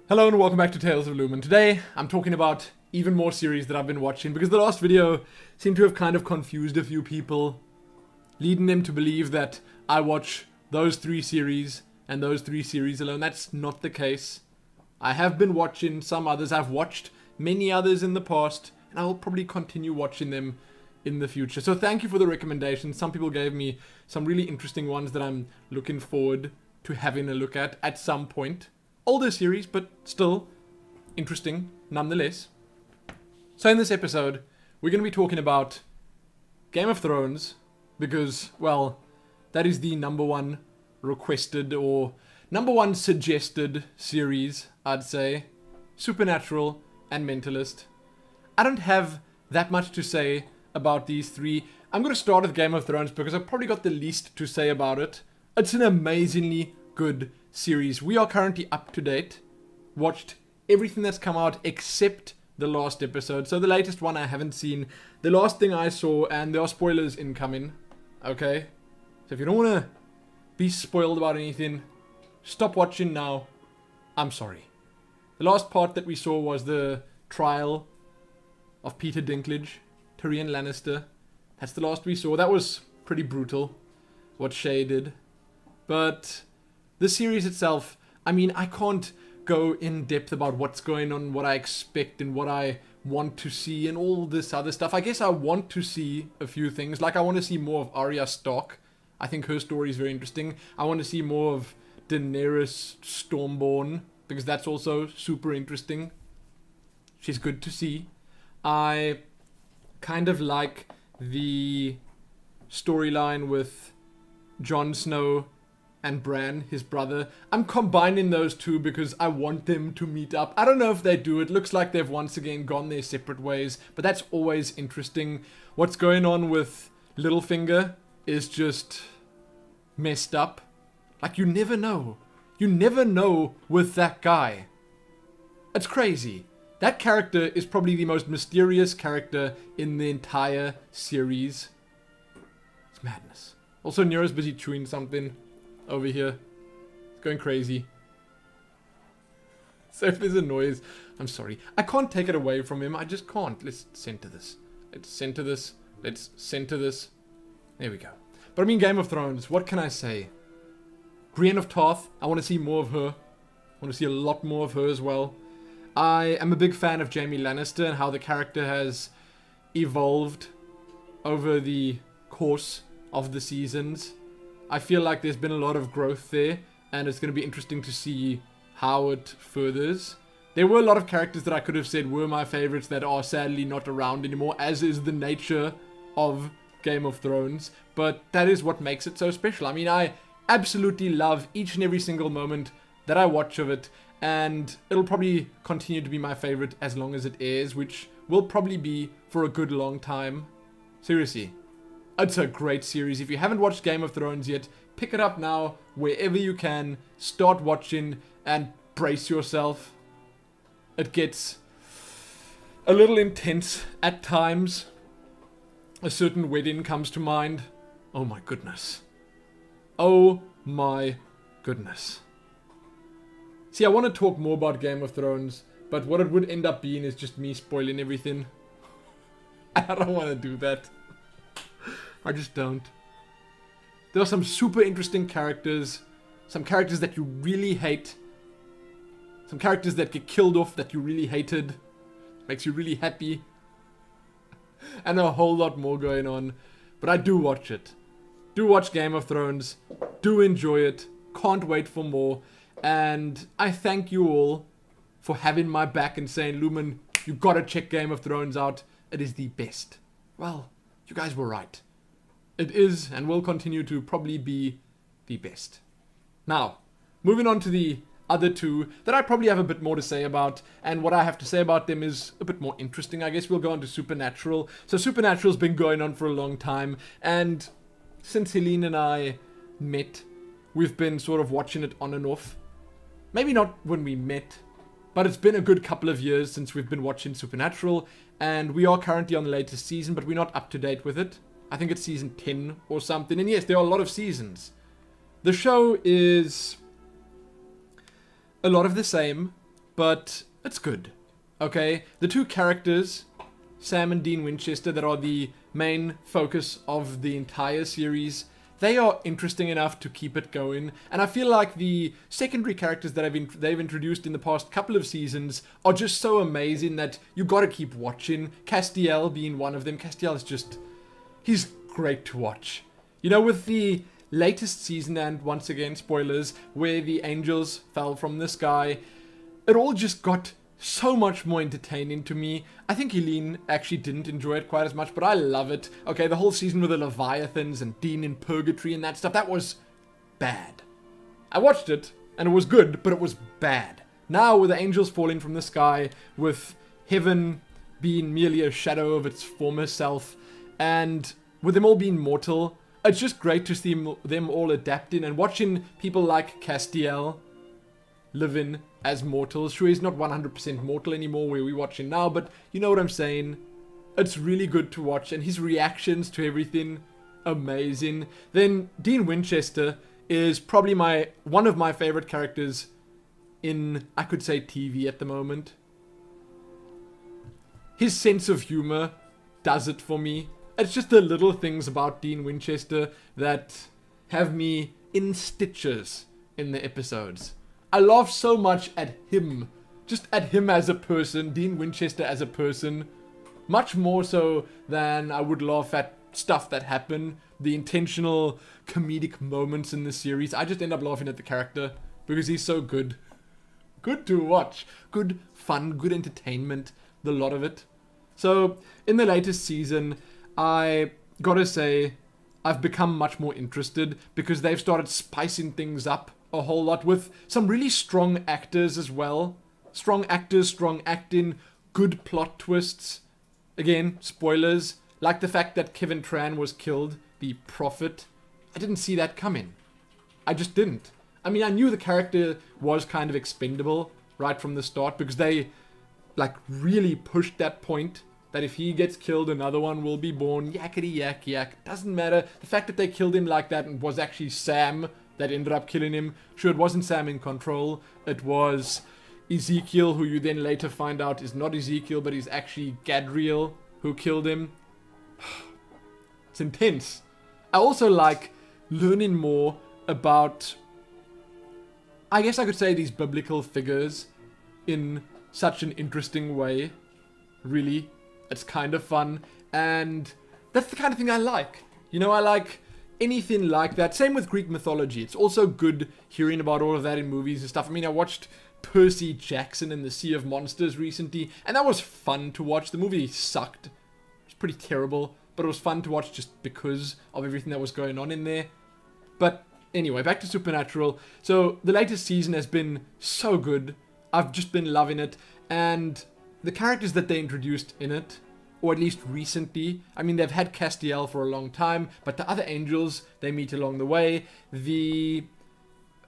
Hello and welcome back to Tales of Lumin. Today I'm talking about even more series that I've been watching because the last video seemed to have kind of confused a few people, leading them to believe that I watch those three series and those three series alone. That's not the case. I have been watching some others. I've watched many others in the past and I will probably continue watching them in the future. So thank you for the recommendations. Some people gave me some really interesting ones that I'm looking forward to having a look at some point. Older series, but still interesting nonetheless. So in this episode, we're going to be talking about Game of Thrones because, well, that is the number one requested or number one suggested series, I'd say. Supernatural and Mentalist. I don't have that much to say about these three. I'm going to start with Game of Thrones because I've probably got the least to say about it. It's an amazingly good series. We are currently up to date. Watched everything that's come out except the last episode. So the latest one I haven't seen. The last thing I saw, and there are spoilers incoming. Okay? So if you don't want to be spoiled about anything, stop watching now. I'm sorry. The last part that we saw was the trial of Peter Dinklage, Tyrion Lannister. That's the last we saw. That was pretty brutal, what Shay did. But the series itself, I mean, I can't go in depth about what's going on, what I expect and what I want to see and all this other stuff. I guess I want to see a few things. Like I want to see more of Arya Stark. I think her story is very interesting. I want to see more of Daenerys Stormborn because that's also super interesting. She's good to see. I kind of like the storyline with Jon Snow and Bran, his brother. I'm combining those two because I want them to meet up. I don't know if they do. It looks like they've once again gone their separate ways, but that's always interesting. What's going on with Littlefinger is just messed up. Like, you never know. You never know with that guy. It's crazy. That character is probably the most mysterious character in the entire series. It's madness. Also, Nero's busy chewing something over here. It's going crazy. So if there's a noise, I'm sorry. I can't take it away from him. I just can't. Let's center this. Let's center this. Let's center this. There we go. But I mean, Game of Thrones. What can I say? Brienne of Tarth. I want to see more of her. I want to see a lot more of her as well. I am a big fan of Jaime Lannister and how the character has evolved over the course of the seasons. I feel like there's been a lot of growth there, and it's going to be interesting to see how it furthers. There were a lot of characters that I could have said were my favorites that are sadly not around anymore, as is the nature of Game of Thrones, but that is what makes it so special. I mean, I absolutely love each and every single moment that I watch of it, and it'll probably continue to be my favorite as long as it airs, which will probably be for a good long time. Seriously. It's a great series. If you haven't watched Game of Thrones yet, pick it up now, wherever you can. Start watching and brace yourself. It gets a little intense at times. A certain wedding comes to mind. Oh my goodness. Oh my goodness. See, I want to talk more about Game of Thrones, but what it would end up being is just me spoiling everything. I don't want to do that. I just don't. There are some super interesting characters. Some characters that you really hate. Some characters that get killed off that you really hated. Makes you really happy. And a whole lot more going on. But I do watch it. Do watch Game of Thrones. Do enjoy it. Can't wait for more. And I thank you all for having my back and saying, Lumin, you gotta check Game of Thrones out. It is the best. Well, you guys were right. It is and will continue to probably be the best. Now, moving on to the other two that I probably have a bit more to say about, and what I have to say about them is a bit more interesting. I guess we'll go on to Supernatural. So Supernatural's been going on for a long time, and since Helene and I met, we've been sort of watching it on and off. Maybe not when we met, but it's been a good couple of years since we've been watching Supernatural, and we are currently on the latest season, but we're not up to date with it. I think it's season 10 or something. And yes, there are a lot of seasons. The show is a lot of the same. but it's good. Okay, the two characters, Sam and Dean Winchester, that are the main focus of the entire series, they are interesting enough to keep it going, and I feel like the secondary characters that they've introduced in the past couple of seasons are just so amazing that you gotta keep watching. Castiel being one of them. Castiel is just... he's great to watch. You know, with the latest season, and once again, spoilers, where the angels fell from the sky, it all just got so much more entertaining to me. I think Helene actually didn't enjoy it quite as much, but I love it. Okay, the whole season with the Leviathans and Dean in Purgatory and that stuff, that was bad. I watched it, and it was good, but it was bad. Now, with the angels falling from the sky, with heaven being merely a shadow of its former self, and with them all being mortal, it's just great to see them all adapting, and watching people like Castiel living as mortals. Sure, he's not 100% mortal anymore where we're watching now, but you know what I'm saying. It's really good to watch, and his reactions to everything, amazing. Then Dean Winchester is probably one of my favorite characters in, I could say, TV at the moment. His sense of humor does it for me. It's just the little things about Dean Winchester that have me in stitches in the episodes. I laugh so much at him. Just at him as a person, Dean Winchester as a person. Much more so than I would laugh at stuff that happened. The intentional comedic moments in the series. I just end up laughing at the character because he's so good. Good to watch. Good fun, good entertainment. The lot of it. So, in the latest season, I gotta say, I've become much more interested because they've started spicing things up a whole lot with some really strong actors as well. Strong actors, strong acting, good plot twists. Again, spoilers, like the fact that Kevin Tran was killed, the prophet. I didn't see that coming. I just didn't. I mean, I knew the character was kind of expendable right from the start because they, like, really pushed that point that if he gets killed, another one will be born. Yakety yak yak. Doesn't matter. The fact that they killed him like that and was actually Sam that ended up killing him. Sure, it wasn't Sam in control. It was Ezekiel, who you then later find out is not Ezekiel, but is actually Gadriel, who killed him. It's intense. I also like learning more about, I guess I could say, these biblical figures in such an interesting way. Really. It's kind of fun, and that's the kind of thing I like. You know, I like anything like that. Same with Greek mythology. It's also good hearing about all of that in movies and stuff. I mean, I watched Percy Jackson and the Sea of Monsters recently, and that was fun to watch. The movie sucked. It was pretty terrible, but it was fun to watch just because of everything that was going on in there. But anyway, back to Supernatural. So, the latest season has been so good. I've just been loving it, and the characters that they introduced in it, or at least recently, I mean, they've had Castiel for a long time, but the other angels they meet along the way, the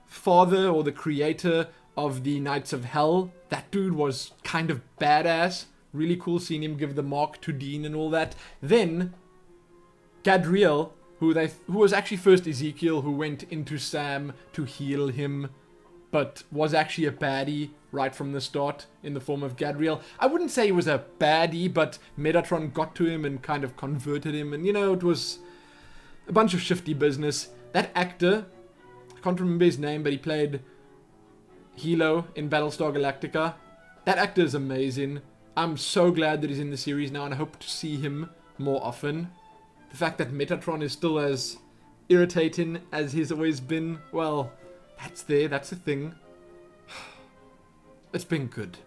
father or the creator of the Knights of Hell, that dude was kind of badass. Really cool seeing him give the mark to Dean and all that. Then, Gadriel, who was actually first Ezekiel, who went into Sam to heal him, but was actually a baddie right from the start in the form of Gadriel. I wouldn't say he was a baddie, but Metatron got to him and kind of converted him, and you know, it was a bunch of shifty business. That actor, I can't remember his name, but he played Hilo in Battlestar Galactica. That actor is amazing. I'm so glad that he's in the series now, and I hope to see him more often. The fact that Metatron is still as irritating as he's always been, well, that's the thing. It's been good.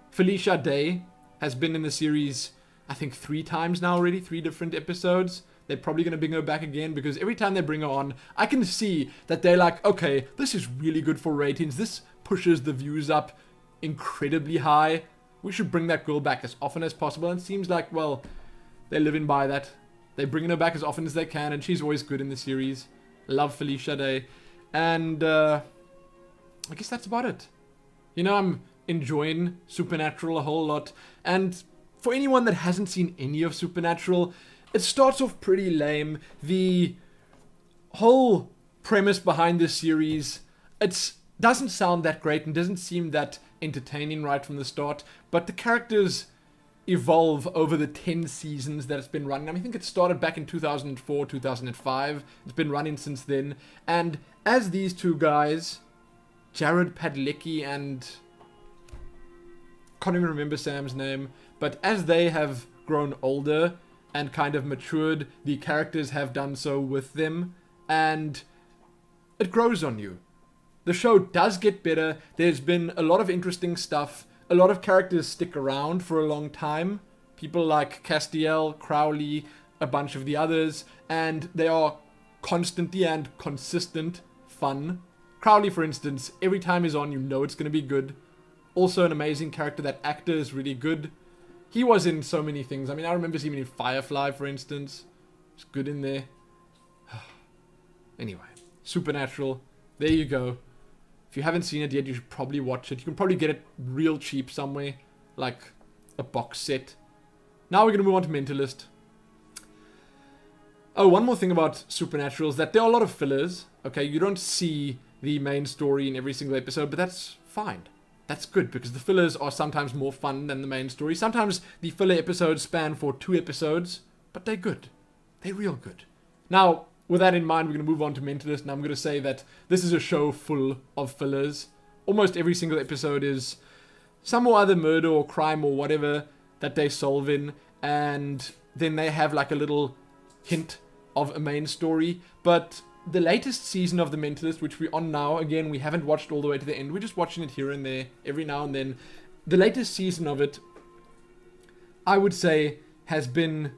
Felicia Day has been in the series, I think 3 times now already, 3 different episodes. They're probably going to bring her back again because every time they bring her on, I can see that they're like, okay, this is really good for ratings. This pushes the views up incredibly high. We should bring that girl back as often as possible. And it seems like, well, they're living by that. They're bringing her back as often as they can, and she's always good in the series. Love Felicia Day. And I guess that's about it. You know, I'm enjoying Supernatural a whole lot. And for anyone that hasn't seen any of Supernatural, it starts off pretty lame. The whole premise behind this series, it's doesn't sound that great and doesn't seem that entertaining right from the start, but the characters evolve over the 10 seasons that it's been running. I think it started back in 2004, 2005. It's been running since then. And as these two guys, Jared Padalecki and... can't even remember Sam's name, but as they have grown older and kind of matured, the characters have done so with them, and it grows on you. The show does get better. There's been a lot of interesting stuff. A lot of characters stick around for a long time. People like Castiel, Crowley, a bunch of the others, and they are constantly and consistent fun. Crowley, for instance, every time he's on, you know it's going to be good. Also an amazing character. That actor is really good. He was in so many things. I mean, I remember seeing him in Firefly, for instance. It's good in there. Anyway, Supernatural. There you go. If you haven't seen it yet, you should probably watch it. You can probably get it real cheap somewhere, like a box set. Now we're going to move on to Mentalist. Oh, one more thing about Supernatural is that there are a lot of fillers. Okay, you don't see the main story in every single episode, but that's fine. That's good, because the fillers are sometimes more fun than the main story. Sometimes the filler episodes span for 2 episodes, but they're good. They're real good. Now, with that in mind, we're going to move on to Mentalist, and I'm going to say that this is a show full of fillers. Almost every single episode is some or other murder or crime or whatever that they solve in, and then they have like a little hint of a main story. But the latest season of The Mentalist, which we're on now, again, we haven't watched all the way to the end. We're just watching it here and there, every now and then. The latest season of it, I would say, has been,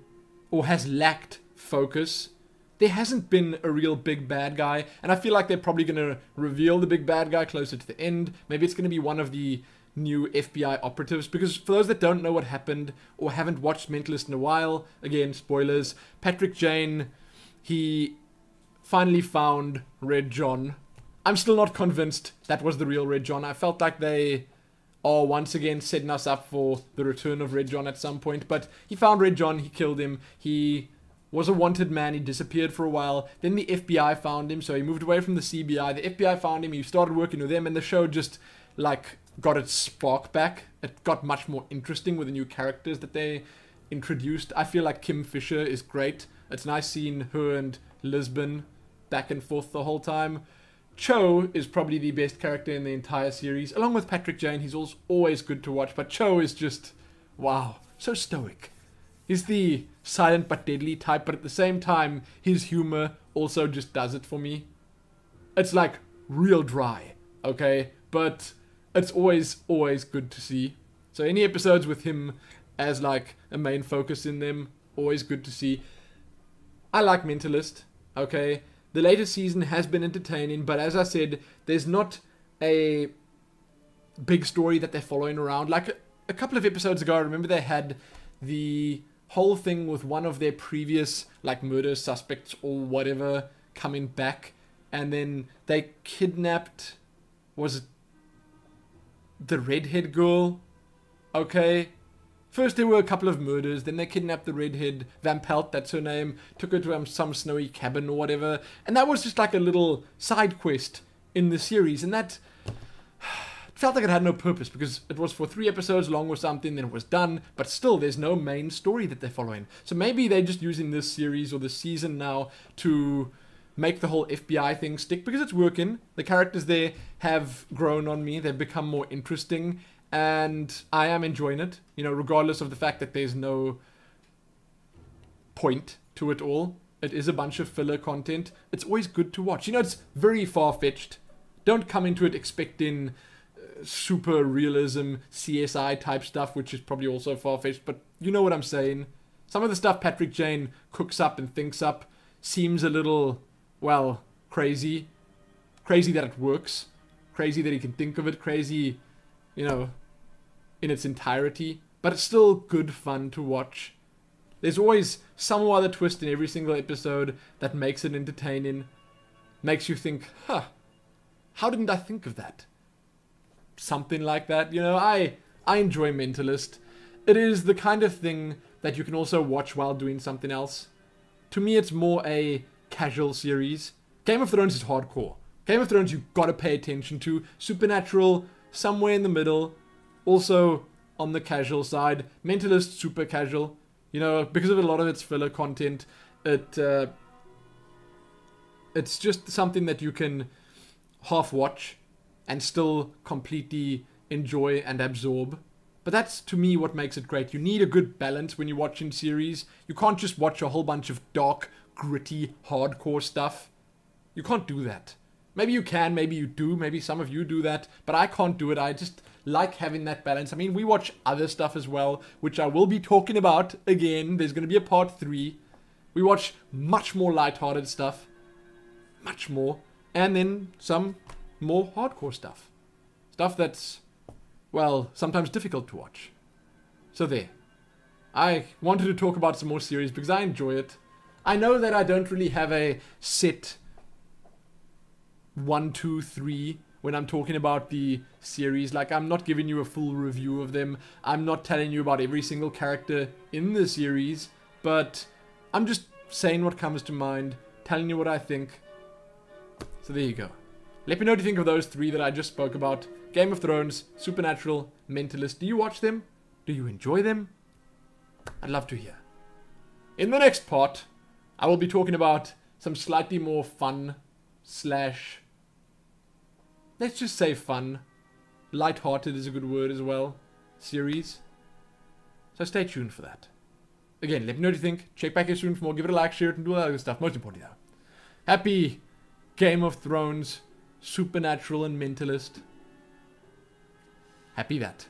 or has lacked focus. There hasn't been a real big bad guy, and I feel like they're probably going to reveal the big bad guy closer to the end. Maybe it's going to be one of the new FBI operatives, because for those that don't know what happened or haven't watched Mentalist in a while, again, spoilers, Patrick Jane, he finally found Red John. I'm still not convinced that was the real Red John. I felt like they are once again setting us up for the return of Red John at some point, but he found Red John, he killed him, he was a wanted man, he disappeared for a while, then the FBI found him, so he moved away from the CBI, the FBI found him, he started working with them, and the show just, like, got its spark back. It got much more interesting with the new characters that they introduced. I feel like Kim Fisher is great. It's nice seeing her and Lisbon back and forth the whole time. Cho is probably the best character in the entire series, along with Patrick Jane. He's also always good to watch, but Cho is just, wow, so stoic. He's the silent but deadly type, but at the same time, his humor also just does it for me. It's like real dry, okay? But it's always good to see. So any episodes with him as like a main focus in them, always good to see. I like Mentalist, okay? The latest season has been entertaining, but as I said, there's not a big story that they're following around. Like a couple of episodes ago, I remember they had the whole thing with one of their previous like murder suspects or whatever coming back, and then they kidnapped, was it the redhead girl? Okay, first there were a couple of murders, then they kidnapped the redhead, Van Pelt, that's her name, took her to some snowy cabin or whatever, and that was just like a little side quest in the series, and that felt like it had no purpose, because it was for 3 episodes long or something, then it was done, but still, there's no main story that they're following. So maybe they're just using this series or this season now to make the whole FBI thing stick, because it's working. The characters there have grown on me, they've become more interesting, and I am enjoying it, you know, regardless of the fact that there's no point to it all. It is a bunch of filler content. It's always good to watch. You know, it's very far-fetched. Don't come into it expecting super realism, CSI type stuff, which is probably also far-fetched, but you know what I'm saying. Some of the stuff Patrick Jane cooks up and thinks up seems a little, well, crazy. Crazy that it works. Crazy that he can think of it. Crazy, you know, in its entirety. But it's still good fun to watch. There's always some or other twist in every single episode that makes it entertaining. Makes you think, huh, how didn't I think of that? Something like that, you know. I enjoy Mentalist. It is the kind of thing that you can also watch while doing something else. To me, it's more a casual series. Game of Thrones is hardcore. Game of Thrones you've got to pay attention to. Supernatural, somewhere in the middle. Also on the casual side. Mentalist, super casual. You know, because of a lot of its filler content, it's just something that you can half watch and still completely enjoy and absorb. But that's, to me, what makes it great. You need a good balance when you're watching series. You can't just watch a whole bunch of dark, gritty, hardcore stuff. You can't do that. Maybe you can, maybe you do, maybe some of you do that, but I can't do it. I just like having that balance. I mean, we watch other stuff as well, which I will be talking about again. There's going to be a part 3. We watch much more lighthearted stuff. Much more. And then some more hardcore stuff. Stuff that's, well, sometimes difficult to watch. So there. I wanted to talk about some more series because I enjoy it. I know that I don't really have a set 1, 2, 3 when I'm talking about the series. Like, I'm not giving you a full review of them. I'm not telling you about every single character in the series. But I'm just saying what comes to mind, telling you what I think. So there you go. Let me know what you think of those 3 that I just spoke about. Game of Thrones, Supernatural, Mentalist. Do you watch them? Do you enjoy them? I'd love to hear. In the next part, I will be talking about some slightly more fun slash, let's just say fun, light-hearted is a good word as well, series. So stay tuned for that. Again, let me know what you think. Check back here soon for more. Give it a like, share it, and do all that other stuff. Most importantly, though, happy Game of Thrones, Supernatural, and Mentalist. Happy that.